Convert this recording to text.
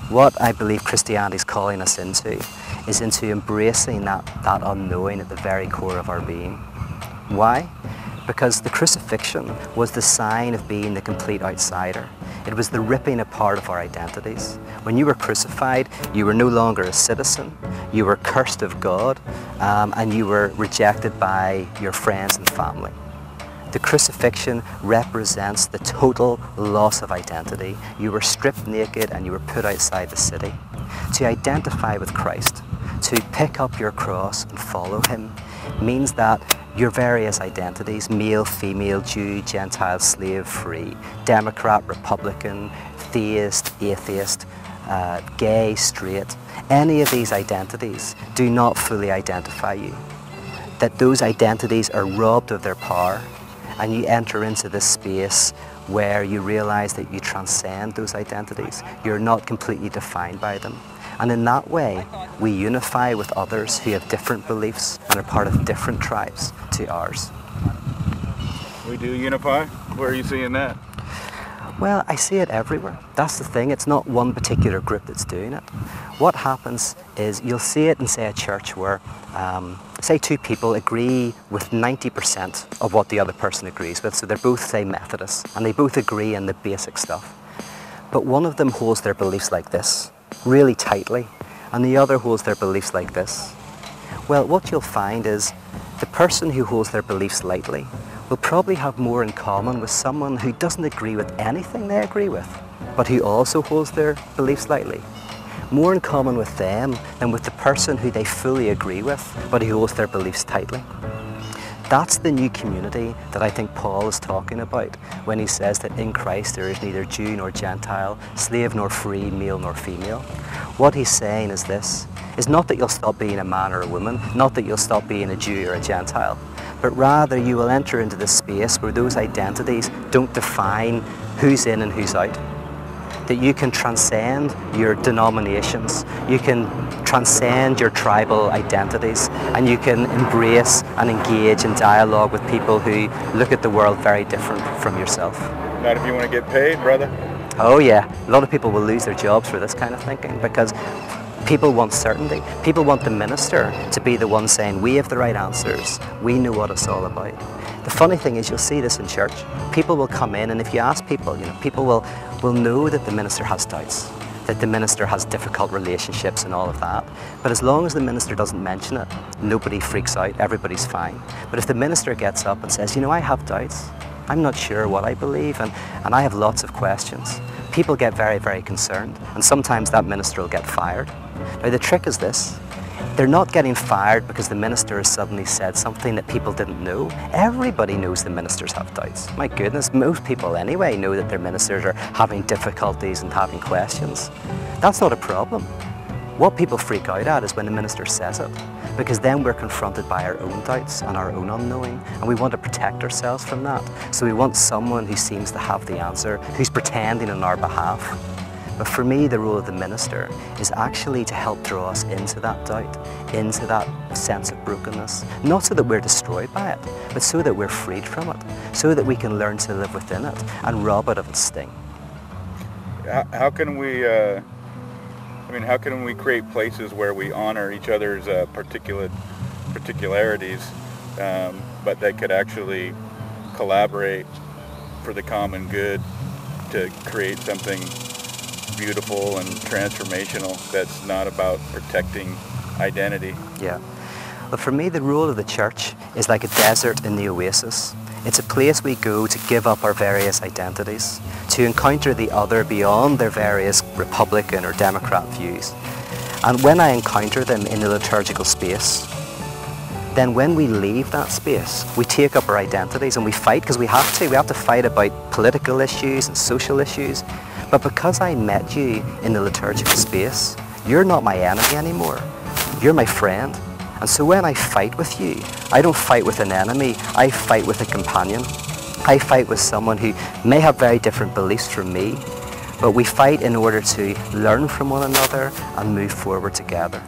What I believe Christianity is calling us into is into embracing that unknowing at the very core of our being. Why? Because the crucifixion was the sign of being the complete outsider. It was the ripping apart of our identities. When you were crucified, you were no longer a citizen, you were cursed of God, and you were rejected by your friends and family. The crucifixion represents the total loss of identity. You were stripped naked and you were put outside the city. To identify with Christ, to pick up your cross and follow him, means that your various identities, male, female, Jew, Gentile, slave, free, Democrat, Republican, theist, atheist, gay, straight, any of these identities do not fully identify you. That those identities are robbed of their power, and you enter into this space where you realize that you transcend those identities. You're not completely defined by them. And in that way, we unify with others who have different beliefs and are part of different tribes to ours. We do unify? Where are you seeing that? Well, I see it everywhere. That's the thing. It's not one particular group that's doing it. What happens is you'll see it in, say, a church where, say, two people agree with 90% of what the other person agrees with. So they're both, say, Methodists, and they both agree in the basic stuff. But one of them holds their beliefs like this, really tightly, and the other holds their beliefs like this. Well, what you'll find is the person who holds their beliefs lightly will probably have more in common with someone who doesn't agree with anything they agree with, but who also holds their beliefs lightly. More in common with them than with the person who they fully agree with, but who holds their beliefs tightly. That's the new community that I think Paul is talking about when he says that in Christ there is neither Jew nor Gentile, slave nor free, male nor female. What he's saying is this, is not that you'll stop being a man or a woman, not that you'll stop being a Jew or a Gentile, but rather you will enter into this space where those identities don't define who's in and who's out. That you can transcend your denominations, you can transcend your tribal identities, and you can embrace and engage in dialogue with people who look at the world very different from yourself. Not if you want to get paid, brother. Oh yeah, a lot of people will lose their jobs for this kind of thinking because people want certainty. People want the minister to be the one saying, we have the right answers, we know what it's all about. The funny thing is you'll see this in church. People will come in, and if you ask people, people will know that the minister has doubts, that the minister has difficult relationships and all of that. But as long as the minister doesn't mention it, nobody freaks out, everybody's fine. But if the minister gets up and says, I have doubts, I'm not sure what I believe, and I have lots of questions, people get very, very concerned, and sometimes that minister will get fired. Now the trick is this, they're not getting fired because the minister has suddenly said something that people didn't know. Everybody knows the ministers have doubts. My goodness, most people anyway know that their ministers are having difficulties and having questions. That's not a problem. What people freak out at is when the minister says it, because then we're confronted by our own doubts and our own unknowing, and we want to protect ourselves from that. So we want someone who seems to have the answer, who's pretending on our behalf. But for me, the role of the minister is actually to help draw us into that doubt, into that sense of brokenness. Not so that we're destroyed by it, but so that we're freed from it, so that we can learn to live within it and rob it of its sting. How can we, how can we create places where we honor each other's particularities, but that could actually collaborate for the common good to create something beautiful and transformational that's not about protecting identity? Yeah. Well, for me, the role of the church is like a desert in the oasis. It's a place we go to give up our various identities, to encounter the other beyond their various Republican or Democrat views. And when I encounter them in the liturgical space, then when we leave that space, we take up our identities and we fight because we have to. We have to fight about political issues and social issues. But because I met you in the liturgical space, you're not my enemy anymore. You're my friend. And so when I fight with you, I don't fight with an enemy, I fight with a companion. I fight with someone who may have very different beliefs from me, but we fight in order to learn from one another and move forward together.